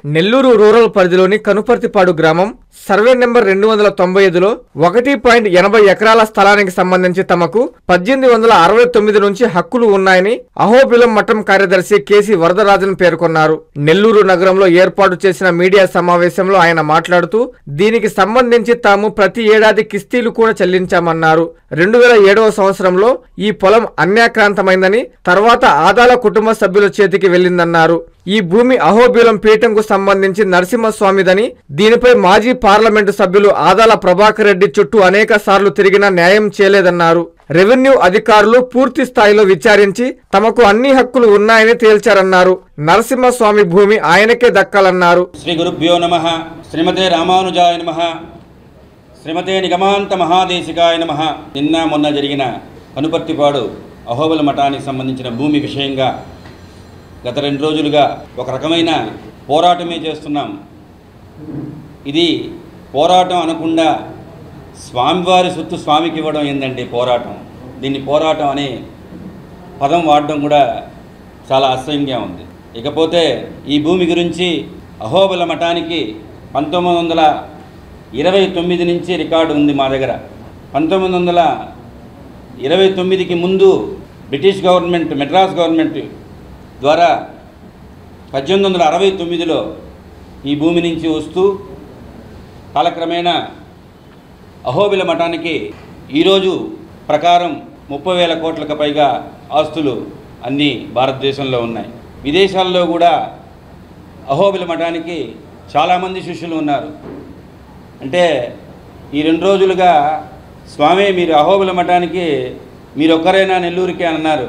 Nellore rural పరిధిలోని కనుపర్తిపాడు గ్రామం survey number 295లో 1.80 ఎకరాల స్థలానికి సంబంధించి తమకు 1869 నుంచి హక్కులు ఉన్నాయని అహోబిలం మఠం కార్యదర్శి కేసీ వరదరాజన్ పేర్కొన్నారు. నెల్లూరు నగరంలో ఏర్పాటు చేసిన మీడియా సమావేశంలో ఆయన మాట్లాడుతూ దీనికి సంబంధించి తాము ప్రతి ఏడాది కిస్తీలు కూడా చెల్లించామన్నారు. 2007వ సంవత్సరంలో ఈ పొలం అన్యాక్రాంతమైందని, తర్వాత ఆదాల కుటుంబ సభ్యుల చేతికి వెళ్లిందన్నారు. ఈ భూమి అహోబిలం పీఠంకు సంబంధించి నరసింహస్వామిదని, దీనిపై మాజీ పార్లమెంటు సభ్యులు ఆదాల ప్రభాకర్ రెడ్డి చుట్టూ అనేక సార్లు తిరిగినా న్యాయం చేయలేదన్నారు. రెవెన్యూ అధికారులు పూర్తి స్థాయిలో విచారించి తమకు అన్ని హక్కులు ఉన్నాయని తేల్చారన్నారు. నరసింహస్వామి భూమి ఆయనకే దక్కాలన్నారు. శ్రీ గురుభ్యో నమః. శ్రీమతే రామానుజాయ నమః. శ్రీమతే నిగమాంత మహాదేశికాయ నమః. నిన్న మొన్న జరిగిన కనుపర్తిపాడు అహోబిల మఠానికి సంబంధించిన భూమి విషయంగా గత 2 రోజులుగా ఒక రకమైన పోరాటమే చేస్తున్నాం. ఇది పోరాటం అనకుండా స్వామివారి సొత్తు స్వామికి ఇవ్వడం ఏందండి పోరాటం. దీన్ని పోరాటం అనే పదం వాడడం కూడా చాలా అసహ్యంగా ఉంది. ఇకపోతే ఈ భూమి గురించి అహోబిల మఠానికి 1929 నుంచి రికార్డు ఉంది మా దగ్గర. 1929కి ముందు బ్రిటిష్ గవర్నమెంట్, మెడ్రాస్ గవర్నమెంట్ ద్వారా 1869లో ఈ భూమి నుంచి వస్తూ కాలక్రమేణా అహోబిల మఠానికి ఈరోజు ప్రకారం 30,000 కోట్లకు పైగా ఆస్తులు అన్నీ భారతదేశంలో ఉన్నాయి. విదేశాల్లో కూడా అహోబిల మఠానికి చాలామంది శిష్యులు ఉన్నారు. అంటే ఈ 2 రోజులుగా స్వామి మీరు అహోబిల మఠానికి మీరు ఒక్కరైనా నెల్లూరుకి అన్నారు.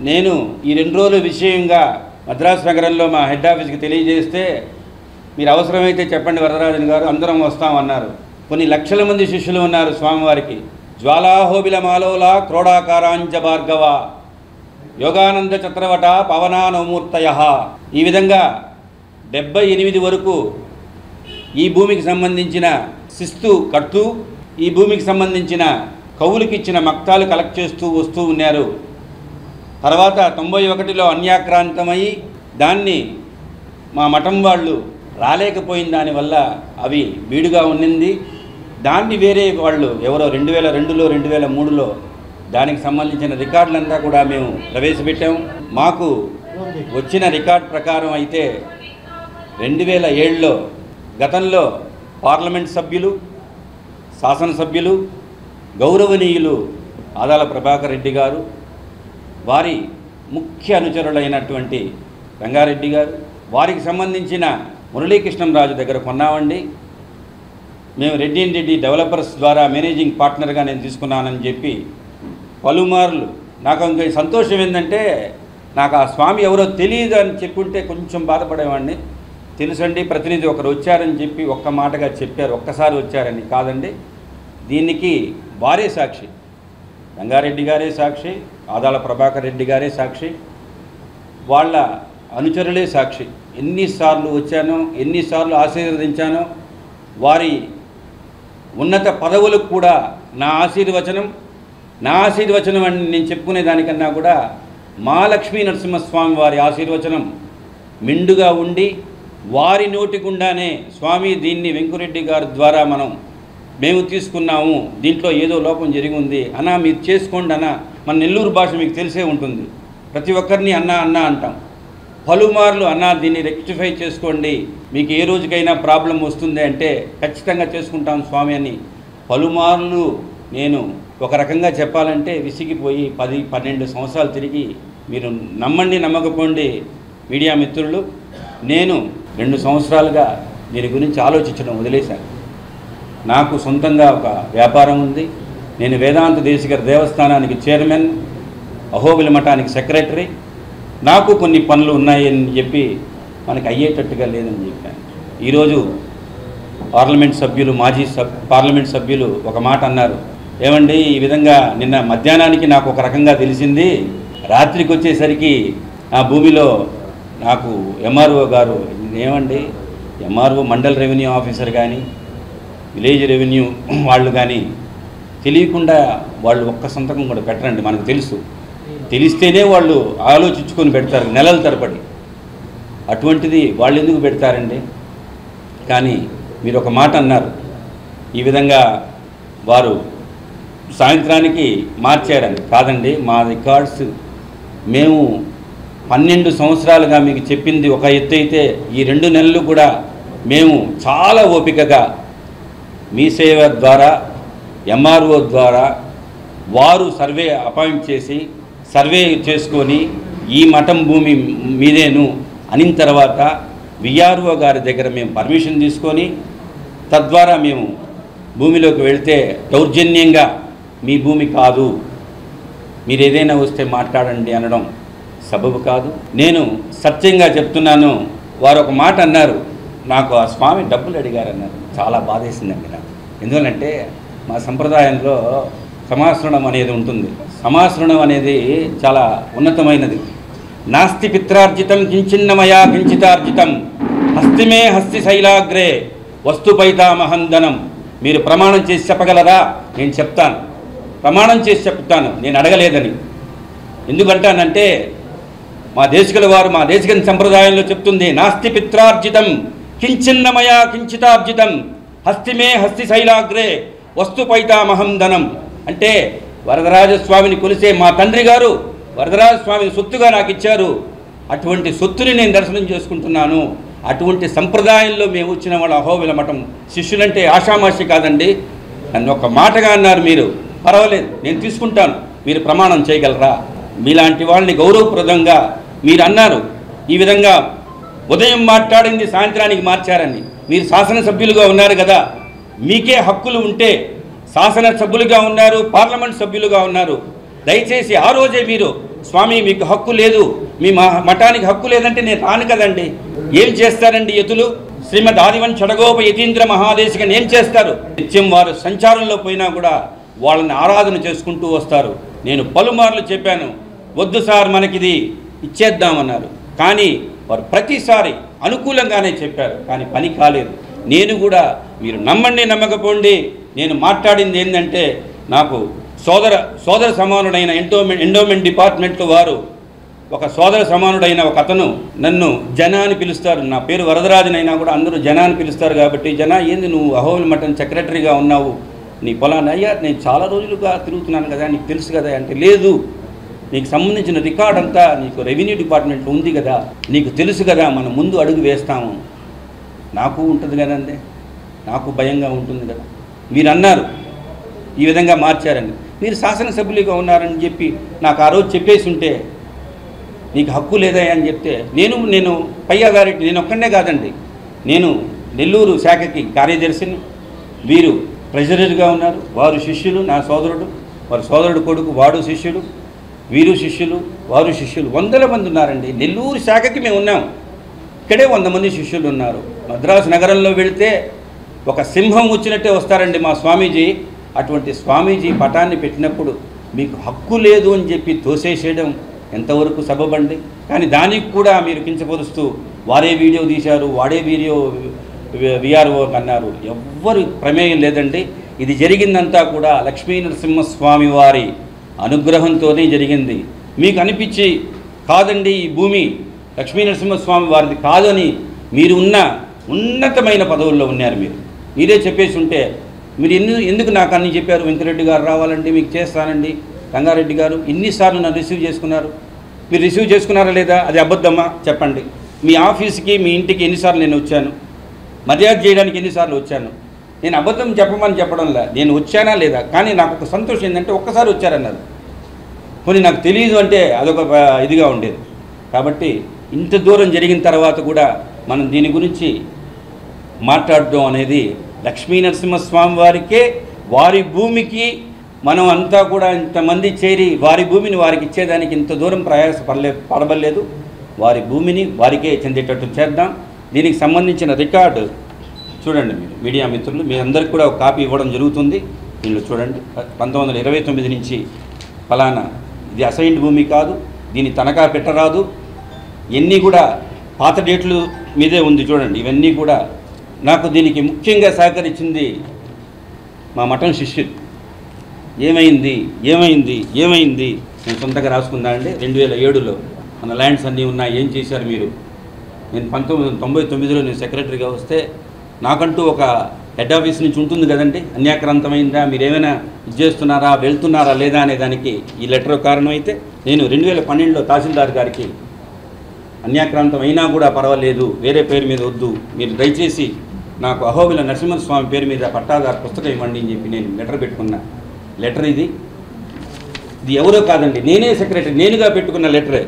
నేను ఈ 2 రోజుల విషయంగా మద్రాసు నగరంలో మా హెడ్ ఆఫీస్కి తెలియజేస్తే మీరు అవసరమైతే చెప్పండి వరదరాజన్ గారు, అందరం వస్తామన్నారు. కొన్ని లక్షల మంది శిష్యులు ఉన్నారు స్వామివారికి. జ్వాలాహోబిల మాలోలా క్రోడాకారాంజ భార్గవ యోగానంద చక్రవట పవనానమూర్తయ, ఈ విధంగా 78 వరకు ఈ భూమికి సంబంధించిన శిస్తు కడుతూ ఈ భూమికి సంబంధించిన కవులకిచ్చిన మక్తాలు కలెక్ట్ చేస్తూ వస్తూ ఉన్నారు. తర్వాత 91లో అన్యాక్రాంతమై దాన్ని మా మఠం వాళ్ళు రాలేకపోయిన దానివల్ల అవి బీడుగా ఉన్నింది. దాన్ని వేరే వాళ్ళు ఎవరో 2002లో 2003లో దానికి సంబంధించిన రికార్డులంతా కూడా మేము ప్రవేశపెట్టాము. మాకు వచ్చిన రికార్డ్ ప్రకారం అయితే 2007లో గతంలో పార్లమెంట్ సభ్యులు, శాసనసభ్యులు, గౌరవనీయులు ఆదాల ప్రభాకర్ రెడ్డి గారు, వారి ముఖ్య అనుచరులైనటువంటి రంగారెడ్డి గారు, వారికి సంబంధించిన మురళీకృష్ణంరాజు దగ్గర కొన్నామండి. మేము రెడ్డి అండ్ రెడ్డి డెవలపర్స్ ద్వారా మేనేజింగ్ పార్ట్నర్గా నేను తీసుకున్నానని చెప్పి పలుమార్లు. నాకు ఇంకా సంతోషం ఏంటంటే నాకు ఆ స్వామి ఎవరో తెలియదు అని చెప్పుంటే కొంచెం బాధపడేవాడిని. తెలుసండి, ప్రతినిధి ఒకరు వచ్చారని చెప్పి ఒక్క మాటగా చెప్పారు, ఒక్కసారి వచ్చారని కాదండి. దీనికి వారే సాక్షి, రంగారెడ్డి గారే సాక్షి, ఆదాల ప్రభాకర్ రెడ్డి గారే సాక్షి, వాళ్ళ అనుచరులే సాక్షి. ఎన్నిసార్లు వచ్చానో, ఎన్నిసార్లు ఆశీర్వదించానో, వారి ఉన్నత పదవులకు కూడా నా ఆశీర్వచనం అని నేను చెప్పుకునే దానికన్నా కూడా మా లక్ష్మీ నరసింహస్వామి వారి ఆశీర్వచనం మెండుగా ఉండి వారి నోటి గుండానే స్వామి దీన్ని వెంకురెడ్డి గారి ద్వారా మేము తీసుకున్నాము, దీంట్లో ఏదో లోపం జరిగి ఉంది అన్నా మీరు చేసుకోండి అన్న. మన నెల్లూరు భాష మీకు తెలిసే ఉంటుంది, ప్రతి ఒక్కరిని అన్నా అన్నా అంటాం. పలుమార్లు అన్నా దీన్ని రెక్టిఫై చేసుకోండి, మీకు ఏ రోజుకైనా ప్రాబ్లం వస్తుంది అంటే ఖచ్చితంగా చేసుకుంటాం స్వామి అని పలుమార్లు నేను ఒక రకంగా చెప్పాలంటే విసిగిపోయి 10-12 సంవత్సరాలు తిరిగి, మీరు నమ్మండి నమ్మకపోండి మీడియా మిత్రులు, నేను 2 సంవత్సరాలుగా దీని గురించి ఆలోచించడం వదిలేశాను. నాకు సొంతంగా ఒక వ్యాపారం ఉంది. నేను వేదాంత దేశికర్ దేవస్థానానికి చైర్మన్, అహోబిల మఠానికి సెక్రటరీ. నాకు కొన్ని పనులు ఉన్నాయని చెప్పి మనకి అయ్యేటట్టుగా లేదని చెప్పాను. ఈరోజు మాజీ పార్లమెంట్ సభ్యులు ఒక మాట అన్నారు, ఏమండి ఈ విధంగా నిన్న మధ్యాహ్నానికి నాకు ఒక రకంగా తెలిసింది, రాత్రికి వచ్చేసరికి ఆ భూమిలో నాకు ఎంఆర్ఓ గారు, ఏమండి ఎంఆర్ఓ మండల్ రెవెన్యూ ఆఫీసర్ కానీ విలేజ్ రెవెన్యూ వాళ్ళు కానీ తెలియకుండా వాళ్ళు ఒక్క సంతకం కూడా పెట్టరండి. మనకు తెలిస్తేనే వాళ్ళు ఆలోచించుకొని పెడతారు నెలల తరబడి. అటువంటిది వాళ్ళు ఎందుకు పెడతారండి? కానీ మీరు ఒక మాట అన్నారు, ఈ విధంగా వారు సాయంత్రానికి మార్చారని. కాదండి, మా రికార్డ్స్ మేము 12 సంవత్సరాలుగా మీకు చెప్పింది ఒక ఎత్తు అయితే, ఈ 2 నెలలు కూడా మేము చాలా ఓపికగా మీ సేవ ద్వారా ఎంఆర్ఓ ద్వారా వారు సర్వే అపాయింట్ చేసి సర్వే చేసుకొని ఈ మఠం భూమి మీదేను అనిన తర్వాత విఆర్ఓ గారి దగ్గర మేము పర్మిషన్ తీసుకొని తద్వారా మేము భూమిలోకి వెళ్తే దౌర్జన్యంగా మీ భూమి కాదు, మీరు ఏదైనా వస్తే మాట్లాడండి అనడం సబబు కాదు. నేను సత్యంగా చెప్తున్నాను. వారు ఒక మాట అన్నారు, నాకు ఆ స్వామి డబ్బులు అడిగారన్నారు. చాలా బాధేసిందండి నాకు. ఎందుకంటే మా సంప్రదాయంలో సమాశ్రణం అనేది ఉంటుంది. సమాశ్రణం అనేది చాలా ఉన్నతమైనది. నాస్తి పిత్రార్జితం కించిన్నమయా కించితార్జితం హస్తిమే హస్తి శైలాగ్రే వస్తుపైతామహందనం. మీరు ప్రమాణం చేసి చెప్పగలరా? నేను చెప్తాను, ప్రమాణం చేసి చెప్తాను, నేను అడగలేదని. ఎందుకంటానంటే మా దేశికుల వారు మా దేశికన్ సంప్రదాయంలో చెప్తుంది, నాస్తి పిత్రార్జితం కించిన్నమయా కించితార్జితం హస్తిమే హస్తి శైలాగ్రే వస్తుపైతామహం ధనం. అంటే వరదరాజస్వామిని కొలిసే మా తండ్రి గారు వరదరాజస్వామిని సొత్తుగా నాకు ఇచ్చారు. అటువంటి సొత్తుని నేను దర్శనం చేసుకుంటున్నాను. అటువంటి సంప్రదాయంలో మేము వచ్చిన వాళ్ళ అహోబిల మఠం శిష్యులంటే ఆషామాషి కాదండి. నన్ను ఒక మాటగా అన్నారు, మీరు పర్వాలేదు నేను తీసుకుంటాను, మీరు ప్రమాణం చేయగలరా? మీలాంటి వాళ్ళని గౌరవప్రదంగా మీరు అన్నారు. ఈ విధంగా ఉదయం మాట్లాడింది సాయంత్రానికి మార్చారని. మీరు శాసనసభ్యులుగా ఉన్నారు కదా, మీకే హక్కులు ఉంటే శాసనసభ్యులుగా ఉన్నారు, పార్లమెంట్ సభ్యులుగా ఉన్నారు. దయచేసి ఆ రోజే మీరు స్వామి మీకు హక్కు లేదు, మీ మఠానికి హక్కు లేదంటే నేను రాను కదండి. ఏం చేస్తారండి యతులు? శ్రీమద్ ఆదివన్ షడగోప యతీంద్ర మహాదేశికని ఏం చేస్తారు? నిత్యం వారు సంచారంలో పోయినా కూడా వాళ్ళని ఆరాధన చేసుకుంటూ వస్తారు. నేను పలుమార్లు చెప్పాను, వద్దు సార్ మనకిది ఇచ్చేద్దామన్నారు. కానీ వారు ప్రతిసారి అనుకూలంగానే చెప్పారు, కానీ పని కాలేదు. నేను కూడా మీరు నమ్మండి నమ్మకపోండి, నేను మాట్లాడింది ఏంటంటే నాకు సోదర సమానుడైన ఎండోమెంట్ డిపార్ట్మెంట్లో వారు ఒక సోదర సమానుడైన ఒక అతను నన్ను జన అని పిలుస్తారు. నా పేరు వరదరాజనైనా కూడా అందరూ జన అని పిలుస్తారు. కాబట్టి జన ఏంది నువ్వు అహోబిల మఠం సెక్రటరీగా ఉన్నావు, నీ పొలాన్ని? అయ్యా నేను చాలా రోజులుగా తిరుగుతున్నాను కదా, నీకు తెలుసు కదా అంటే, లేదు నీకు సంబంధించిన రికార్డ్ అంతా నీకు రెవెన్యూ డిపార్ట్మెంట్లో ఉంది కదా, నీకు తెలుసు కదా, మనం ముందు అడుగు వేస్తాము. నాకు ఉంటుంది కదండి, నాకు భయంగా ఉంటుంది కదా. మీరు అన్నారు ఈ విధంగా మార్చారని, మీరు శాసనసభ్యులుగా ఉన్నారని చెప్పి నాకు ఆ రోజు చెప్పేసి ఉంటే నీకు హక్కు లేదా అని చెప్తే నేను పయ్యా గారెడ్డి నేను ఒక్కడే కాదండి, నేను నెల్లూరు శాఖకి కార్యదర్శిని, వీరు ట్రెజరర్గా ఉన్నారు, వారు శిష్యులు, నా సోదరుడు, వారి సోదరుడు కొడుకు వాడు శిష్యుడు, వీరు శిష్యులు, వారు శిష్యులు, 100 మంది ఉన్నారండి. నెల్లూరు శాఖకి మేము ఉన్నాం, ఇక్కడే 100 మంది శిష్యులు ఉన్నారు. మద్రాసు నగరంలో వెళితే ఒక సింహం వచ్చినట్టే వస్తారండి మా స్వామీజీ. అటువంటి స్వామీజీ పటాన్ని పెట్టినప్పుడు మీకు హక్కు లేదు అని చెప్పి తోసేసేయడం ఎంతవరకు సబబండి? కానీ దానికి కూడా మీరు కించపరుస్తూ వారే వీడియో తీశారు, వాడే వీడియో విఆర్ఓ అన్నారు. ఎవ్వరు ప్రమేయం లేదండి. ఇది జరిగిందంతా కూడా లక్ష్మీ నరసింహస్వామి వారి అనుగ్రహంతోనే జరిగింది. మీకు అనిపించి కాదండి ఈ భూమి లక్ష్మీ నరసింహస్వామి వారిది కాదని మీరు ఉన్నతమైన పదవుల్లో ఉన్నారు. మీరే చెప్పేసి ఉంటే మీరు ఎందుకు నాకు అన్ని చెప్పారు? వెంకరెడ్డి గారు రావాలండి, మీకు చేస్తానండి, రంగారెడ్డి గారు ఇన్నిసార్లు నన్ను రిసీవ్ చేసుకున్నారు. మీరు రిసీవ్ చేసుకున్నారా లేదా? అది అబద్ధమా చెప్పండి. మీ ఆఫీస్కి మీ ఇంటికి ఎన్నిసార్లు నేను వచ్చాను? మర్యాద చేయడానికి ఎన్నిసార్లు వచ్చాను? నేను అబద్ధం చెప్పమని చెప్పడంలా, నేను వచ్చానా లేదా. కానీ నాకు ఒక సంతోషం ఏంటంటే ఒక్కసారి వచ్చారన్నారు. కొన్ని నాకు తెలియదు అంటే అదొక ఇదిగా ఉండేది. కాబట్టి ఇంత దూరం జరిగిన తర్వాత కూడా మనం దీని గురించి మాట్లాడడం అనేది లక్ష్మీ నరసింహస్వామి వారికే, వారి భూమికి మనం అంతా కూడా ఇంతమంది చేరి వారి భూమిని వారికి ఇచ్చేదానికి ఇంత దూరం పడబడలేదు. వారి భూమిని వారికే చెందేటట్టు చేద్దాం. దీనికి సంబంధించిన రికార్డు చూడండి. మీరు మీడియా మిత్రులు మీ అందరికీ కూడా ఒక కాపీ ఇవ్వడం జరుగుతుంది. దీనిలో చూడండి, 1929 నుంచి ఫలానా, ఇది అసైన్డ్ భూమి కాదు, దీన్ని తనఖా పెట్టరాదు, ఇవన్నీ కూడా పాత డేట్లు మీదే ఉంది. చూడండి, ఇవన్నీ కూడా నాకు దీనికి ముఖ్యంగా సహకరించింది మా మఠం శిష్యులు. ఏమైంది నేను సొంతంగా రాసుకున్నానండి. 2007లో మన ల్యాండ్స్ అన్నీ ఉన్నాయి, ఏం చేశారు మీరు? నేను 1999లో నేను సెక్రటరీగా వస్తే నాకంటూ ఒక హెడ్ ఆఫీస్ నుంచి ఉంటుంది కదండి, అన్యాక్రాంతమైందా, మీరేమైనా ఇది చేస్తున్నారా, వెళ్తున్నారా లేదా అనే దానికి ఈ లెటర్ కారణమైతే నేను 2012లో తహసీల్దార్ గారికి అన్యాక్రాంతం అయినా కూడా పర్వాలేదు, వేరే పేరు మీద వద్దు, మీరు దయచేసి నాకు అహోబిల నరసింహస్వామి పేరు మీద పట్టాదారు పుస్తకం ఇవ్వండి అని చెప్పి నేను లెటర్ పెట్టుకున్న లెటర్ ఇది ఎవరో కాదండి, నేనే సెక్రటరీ, నేనుగా పెట్టుకున్న లెటరే.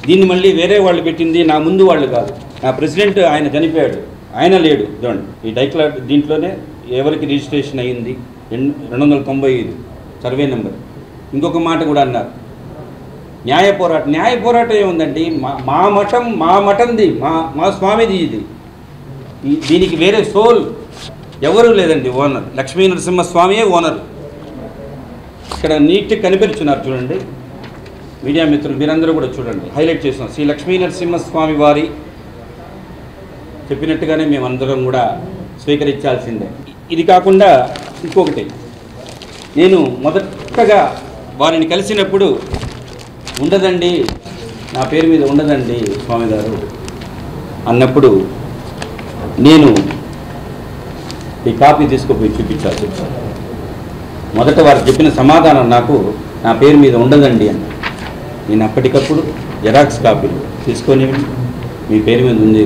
దీన్ని మళ్ళీ వేరే వాళ్ళు పెట్టింది, నా ముందు వాళ్ళు కాదు. నా ప్రెసిడెంట్ ఆయన చనిపోయాడు, ఆయన లేడు. చూడండి ఈ డైక్లాట్ దీంట్లోనే ఎవరికి రిజిస్ట్రేషన్ అయ్యింది 295 సర్వే నెంబర్. ఇంకొక మాట కూడా అన్నారు, న్యాయ పోరాటం ఏముందండి, మా మఠంది, మా స్వామిది ఇది. దీనికి వేరే సోల్ ఎవరు లేదండి. ఓనర్ లక్ష్మీ నరసింహస్వామియే ఓనర్. ఇక్కడ నీట్గా కనిపెడుతున్నారు చూడండి, మీడియా మిత్రులు మీరందరూ కూడా చూడండి, హైలైట్ చేస్తున్నాం. శ్రీ లక్ష్మీ నరసింహస్వామి వారి చెప్పినట్టుగానే మేమందరం కూడా స్వీకరించాల్సిందే. ఇది కాకుండా ఇంకొకటి, నేను మొదటగా వారిని కలిసినప్పుడు ఉండదండి, నా పేరు మీద ఉండదండి స్వామి గారు అన్నప్పుడు నేను ఈ కాపీ తీసుకుపోయి చూపించాల్సి వచ్చాను. మొదట వారు చెప్పిన సమాధానం నాకు నా పేరు మీద ఉండదండి అని. నేను అప్పటికప్పుడు జెరాక్స్ కాపీలు తీసుకొని మీ పేరు మీద ఉంది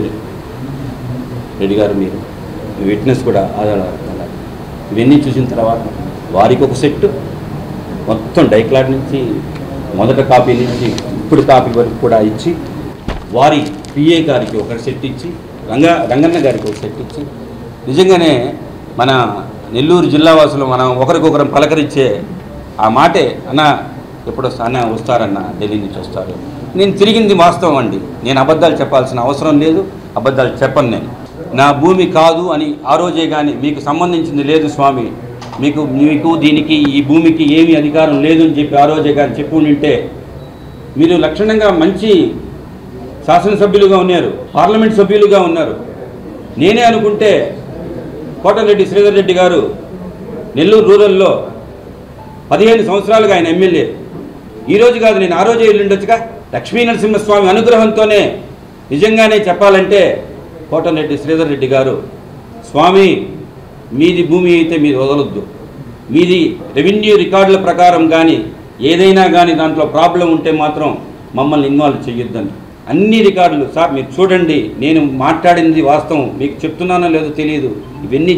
రెడ్డి గారు, మీరు విట్నెస్ కూడా ఆధారాలు ఇవన్నీ చూసిన తర్వాత వారికి ఒక సెట్ మొత్తం డైక్లాట్ నుంచి మొదట కాపీ నుంచి ఇప్పుడు కాపీ వరకు కూడా ఇచ్చి, వారి పిఏ గారికి ఒక సెట్ ఇచ్చి, రంగన్న గారికి ఒక సెట్ ఇచ్చి, నిజంగానే మన నెల్లూరు జిల్లా వాసులు మనం ఒకరికొకరం పలకరించే ఆ మాటే, అన్న ఎప్పుడు అన్న వస్తారన్న, ఢిల్లీ నుంచి వస్తారు. నేను తిరిగింది వాస్తవం అండి, నేను అబద్ధాలు చెప్పాల్సిన అవసరం లేదు, అబద్ధాలు చెప్పను. నేను నా భూమి కాదు అని ఆ రోజే కానీ మీకు సంబంధించింది లేదు స్వామి, మీకు దీనికి ఈ భూమికి ఏమీ అధికారం లేదు అని చెప్పి ఆ రోజే కానీ చెప్పు ఉంటే మీరు లక్షణంగా మంచి శాసనసభ్యులుగా ఉన్నారు, పార్లమెంట్ సభ్యులుగా ఉన్నారు. నేనే అనుకుంటే కోటరెడ్డి శ్రీధర్ రెడ్డి గారు నెల్లూరు రూరల్లో 15 సంవత్సరాలుగా ఆయన ఎమ్మెల్యే. ఈరోజు కాదు, నేను ఆ రోజే వెళ్ళుండొచ్చుగా. లక్ష్మీ నరసింహస్వామి అనుగ్రహంతోనే నిజంగానే చెప్పాలంటే కోటరెడ్డి శ్రీధర్ రెడ్డి గారు, స్వామి మీది భూమి అయితే మీరు వదలొద్దు, మీది రెవెన్యూ రికార్డుల ప్రకారం కానీ ఏదైనా కానీ దాంట్లో ప్రాబ్లం ఉంటే మాత్రం మమ్మల్ని ఇన్వాల్వ్ చేయొద్దని. అన్ని రికార్డులు సార్ మీరు చూడండి, నేను మాట్లాడింది వాస్తవం, మీకు చెప్తున్నానో లేదో తెలియదు. ఇవన్నీ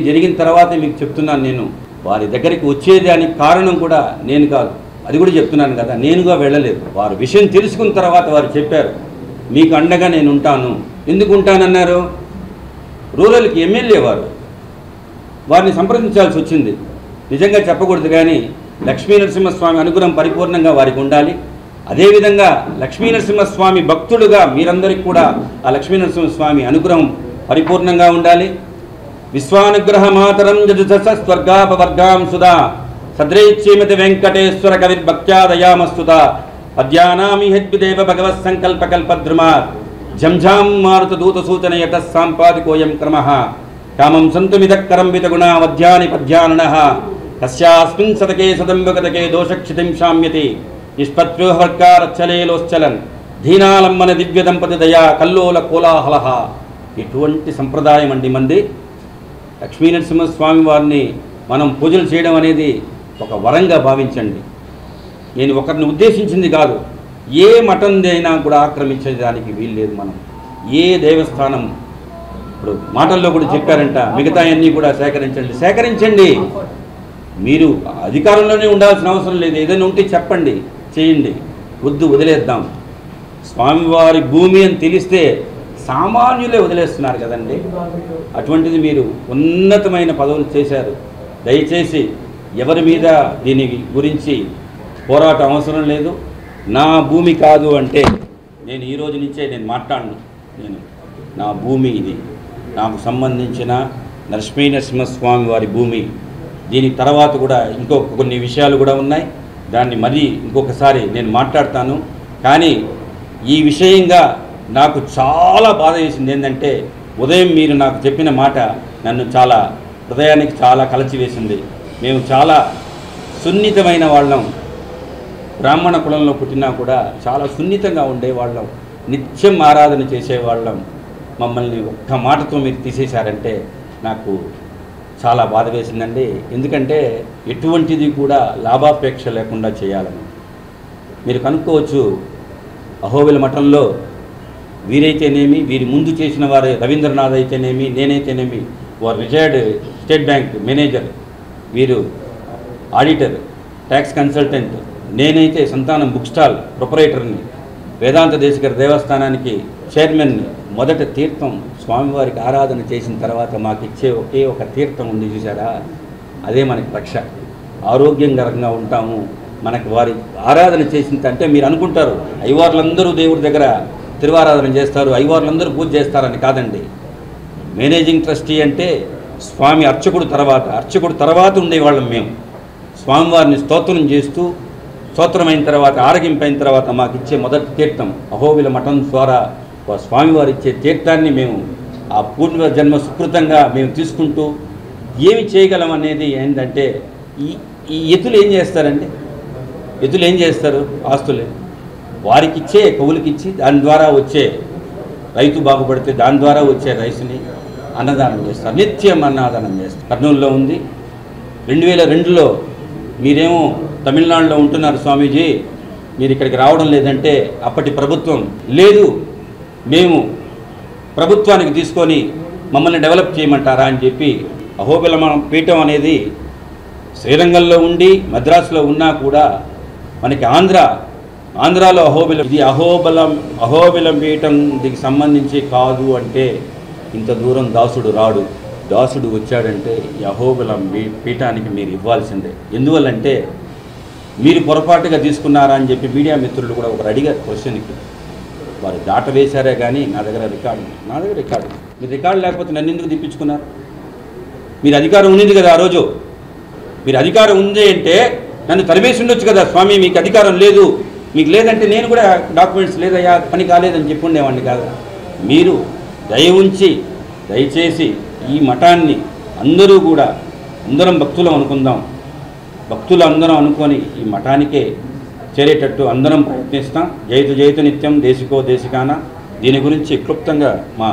జరిగిన తర్వాతే మీకు చెప్తున్నాను. నేను వారి దగ్గరికి వచ్చేదానికి కారణం కూడా నేను కాదు, అది కూడా చెప్తున్నాను కదా, నేనుగా వెళ్ళలేదు. వారు విషయం తెలుసుకున్న తర్వాత వారు చెప్పారు, మీకు అండగా నేను ఉంటాను. ఎందుకు ఉంటానన్నారు? రూరల్కి ఎమ్మెల్యే వారిని సంప్రదించాల్సి వచ్చింది. నిజంగా చెప్పకూడదు కానీ లక్ష్మీ నరసింహస్వామి అనుగ్రహం పరిపూర్ణంగా వారికి ఉండాలి. అదేవిధంగా లక్ష్మీ నరసింహస్వామి భక్తుడుగా మీరందరికీ కూడా ఆ లక్ష్మీ నరసింహస్వామి అనుగ్రహం పరిపూర్ణంగా ఉండాలి. విశ్వానుగ్రహ మాతరం జజస స్వర్గాపవర్గాం సుధా సద్రేచ్ఛీమతి వెంకటేశ్వర కవిర్భక్త్యాదయామస్తుత పద్యానామి హద్విదేవ భగవత్ సంకల్పకల్పద్రుమాత్ జంఝాం మారుత దూత సూచన యత సాంపాదికోయం క్రమః కామం సంతుమిదక్కరం వితగుణా వధ్యాని పద్యాననః కస్యాస్మిన్ సతకే సదంబగతకే దోషక్షితిం శామ్యతి నిష్పత్వ్యూహర్కారచ్చలేలోశ్చలన్ ధీనాలమ్మన దివ్య దంపతి దయా కల్లోల కోలాహలః. ఇటువంటి సంప్రదాయం అండి మంది. లక్ష్మీ నరసింహస్వామి వారిని మనం పూజలు చేయడం అనేది ఒక వరంగా భావించండి. నేను ఒకరిని ఉద్దేశించింది కాదు, ఏ మఠందైనా కూడా ఆక్రమించేదానికి వీలు లేదు. మనం ఏ దేవస్థానం ఇప్పుడు మాటల్లో కూడా చెప్పారంట, మిగతా అన్నీ కూడా సేకరించండి. మీరు అధికారంలోనే ఉండాల్సిన అవసరం లేదు, ఏదైనా ఉంటే చెప్పండి, చేయండి, వద్దు వదిలేద్దాం. స్వామివారి భూమి అని తెలిస్తే సామాన్యులే వదిలేస్తున్నారు కదండి. అటువంటిది మీరు ఉన్నతమైన పదవులు చేశారు. దయచేసి ఎవరి మీద దీని గురించి పోరాటం అవసరం లేదు. నా భూమి కాదు అంటే నేను ఈ రోజు నుంచే నేను మాట్లాడను. నా భూమి ఇది, నాకు సంబంధించిన లక్ష్మీ నరసింహస్వామి వారి భూమి. దీని తర్వాత కూడా కొన్ని విషయాలు కూడా ఉన్నాయి, దాన్ని మరీ ఇంకొకసారి నేను మాట్లాడతాను. కానీ ఈ విషయంగా నాకు చాలా బాధ వేసింది ఏంటంటే, ఉదయం మీరు నాకు చెప్పిన మాట నన్ను చాలా హృదయానికి చాలా కలచివేసింది. మేము చాలా సున్నితమైన వాళ్ళం, బ్రాహ్మణ కులంలో పుట్టినా కూడా చాలా సున్నితంగా ఉండేవాళ్ళం, నిత్యం ఆరాధన చేసేవాళ్ళం. మమ్మల్ని ఒక్క మాటతో మీరు తీసేశారంటే నాకు చాలా బాధ వేసిందండి. ఎందుకంటే ఎటువంటిది కూడా లాభాపేక్ష లేకుండా చేయాలని. మీరు కనుక్కోవచ్చు, అహోబిల మఠంలో వీరైతేనేమి, వీరి ముందు చేసిన వారే రవీంద్రనాథ్ అయితేనేమి, నేనైతేనేమి, వారు రిటైర్డ్ స్టేట్ బ్యాంక్ మేనేజర్, వీరు ఆడిటర్, ట్యాక్స్ కన్సల్టెంట్, నేనైతే సంతానం బుక్ స్టాల్ ప్రొపరేటర్ని, వేదాంత దేశికర దేవస్థానానికి చైర్మన్ని. మొదట తీర్థం స్వామివారికి ఆరాధన చేసిన తర్వాత మాకు ఇచ్చే ఒకే ఒక తీర్థం ఉంది చూసారా, అదే మనకి రక్ష. ఆరోగ్యంకరంగా ఉంటాము. మనకి వారి ఆరాధన చేసిన అంటే మీరు అనుకుంటారు అయ్యవార్లందరూ దేవుడి దగ్గర తిరువారాధన చేస్తారు, అయ్యవార్లందరూ పూజ చేస్తారని కాదండి. మేనేజింగ్ ట్రస్టీ అంటే స్వామి అర్చకుడు తర్వాత ఉండేవాళ్ళం మేము. స్వామివారిని స్తోత్రం చేస్తూ, స్తోత్రమైన తర్వాత ఆరగింపైన తర్వాత మాకు ఇచ్చే మొదటి తీర్థం అహోబిల మఠం ద్వారా స్వామివారు ఇచ్చే తీర్థాన్ని మేము ఆ పూర్వ జన్మ సుకృతంగా మేము తీసుకుంటూ ఏమి చేయగలం అనేది ఏంటంటే, ఈ ఎతులు ఏం చేస్తారండి, ఎతులు ఏం చేస్తారు, ఆస్తులే వారికి ఇచ్చే కవులకిచ్చి దాని ద్వారా వచ్చే రైతు బాగుపడితే దాని ద్వారా వచ్చే రైతుని అన్నదానం చేస్తారు, నిత్యం అన్నదానం చేస్తారు. కర్నూలులో ఉంది. 2002లో మీరేమో తమిళనాడులో ఉంటున్నారు స్వామీజీ, మీరు ఇక్కడికి రావడం లేదంటే అప్పటి ప్రభుత్వం లేదు, మేము ప్రభుత్వానికి తీసుకొని మమ్మల్ని డెవలప్ చేయమంటారా అని చెప్పి అహోబిల పీఠం అనేది శ్రీరంగంలో ఉండి మద్రాసులో ఉన్నా కూడా మనకి ఆంధ్రాలో అహోబిలం, ఇది అహోబిలం పీఠం దీనికి సంబంధించి కాదు అంటే ఇంత దూరం దాసుడు రాడు. దాసుడు వచ్చాడంటే ఈ అహోబిలం పీఠానికి మీరు ఇవ్వాల్సిందే. ఎందువల్లంటే మీరు పొరపాటుగా తీసుకున్నారా అని చెప్పి మీడియా మిత్రులు కూడా ఒకరు అడిగారు క్వశ్చన్కి. వారు దాట వేశారే కానీ నా దగ్గర రికార్డు. మీరు రికార్డు లేకపోతే నన్ను ఎందుకు తెప్పించుకున్నారు? మీరు అధికారం ఉంది కదా ఆ రోజు. మీరు అధికారం ఉంది అంటే నన్ను తరిమేసి ఉండొచ్చు కదా, స్వామి మీకు అధికారం లేదు, మీకు లేదంటే నేను కూడా డాక్యుమెంట్స్ లేదయ్యా పని కాలేదని చెప్పి ఉండేవాడిని కాదు. మీరు దయ ఉంచి దయచేసి ఈ మఠాన్ని అందరం భక్తులం అనుకుందాం, భక్తులు అందరం అనుకొని ఈ మఠానికే చేరేటట్టు అందరం ప్రయత్నిస్తాం. జయతు నిత్యం దేశికో దేశికాన. దీని గురించి క్లుప్తంగా మా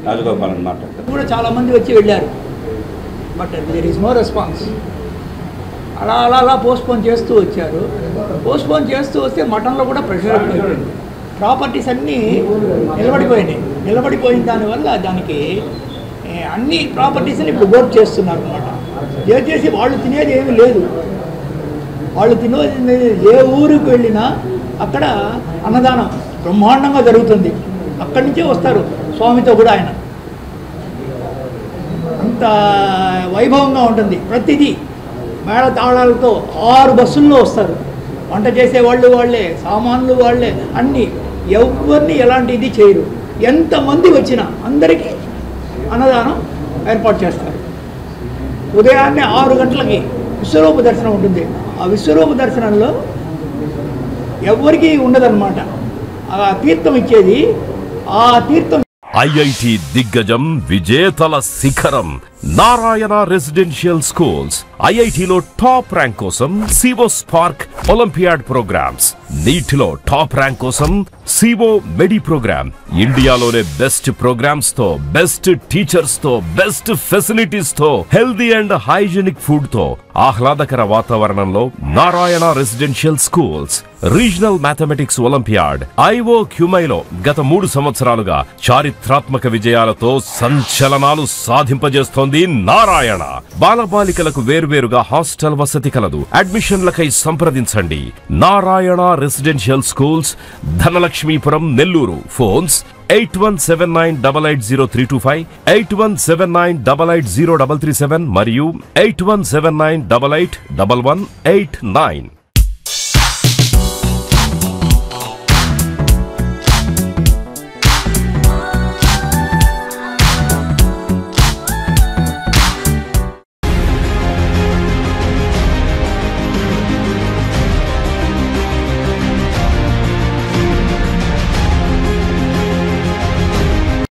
రాజగోపాలని మాట్లాడతారు. కూడా చాలామంది వచ్చి వెళ్ళారు, but there is no response. అలా పోస్ట్పోన్ చేస్తూ వచ్చారు. పోస్ట్పోన్ చేస్తూ వస్తే మఠంలో కూడా ప్రెషర్ అయిపోయింది. ప్రాపర్టీస్ అన్నీ నిలబడిపోయిన దానివల్ల దానికి అన్ని ప్రాపర్టీస్ని ఇప్పుడు వర్క్ చేస్తున్నారు అన్నమాట. చేసి వాళ్ళు తినేది ఏమీ లేదు. వాళ్ళు తినేది ఏ ఊరికి వెళ్ళినా అక్కడ అన్నదానం బ్రహ్మాండంగా జరుగుతుంది. అక్కడి నుంచే వస్తారు స్వామితో కూడా. ఆయన అంత వైభవంగా ఉంటుంది. ప్రతిదీ మేళ తాళాలతో 6 బస్సుల్లో వస్తారు. వంట చేసేవాళ్ళు వాళ్ళే, సామాన్లు వాళ్ళే, అన్నీ. ఎవరిని ఎలాంటి ఇది చేయరు. ఎంతమంది వచ్చినా అందరికీ అన్నదానం ఏర్పాటు చేస్తారు. ఉదయాన్నే 6 గంటలకి విశ్వరూప దర్శనం ఉంటుంది. ఆ విశ్వరూప దర్శనంలో ఎవరికి ఉండదన్నమాట. ఆ తీర్థం ఇచ్చేది ఆ తీర్థం. ఐఐటి దిగ్గజం విజేతల శిఖరం నారాయణ రెసిడెన్షియల్ స్కూల్స్. ఐఐటిలో టాప్ ర్యాంక్ కోసం సివో స్పార్క్ ఒలింపియాడ్ ప్రోగ్రామ్స్, నీటిలో టాప్ ర్యాంక్ కోసం సివో మెడి ప్రోగ్రామ్. ఇండియాలోనే బెస్ట్ ప్రోగ్రామ్స్ తో, బెస్ట్ టీచర్స్ తో, బెస్ట్ ఫెసిలిటీస్ తో, హెల్దీ అండ్ హైజీనిక్ ఫుడ్ తో, ఆహ్లాదకర వాతావరణంలో Narayana residential schools. Regional mathematics olympiad IO క్యూమైలో గత 3 సంవత్సరాలుగా చారిత్రాత్మక విజయాలతో సంచలనాలు సాధింపజేస్తోంది నారాయణ. బాలబాలికలకు వేర్వేరుగా హాస్టల్ వసతి కలదు. అడ్మిషన్లకై సంప్రదించండి. Narayana residential schools, Dhanalakshmipuram, Nellore. Phones 8179880325, 8179880337 మరియు 8179881189.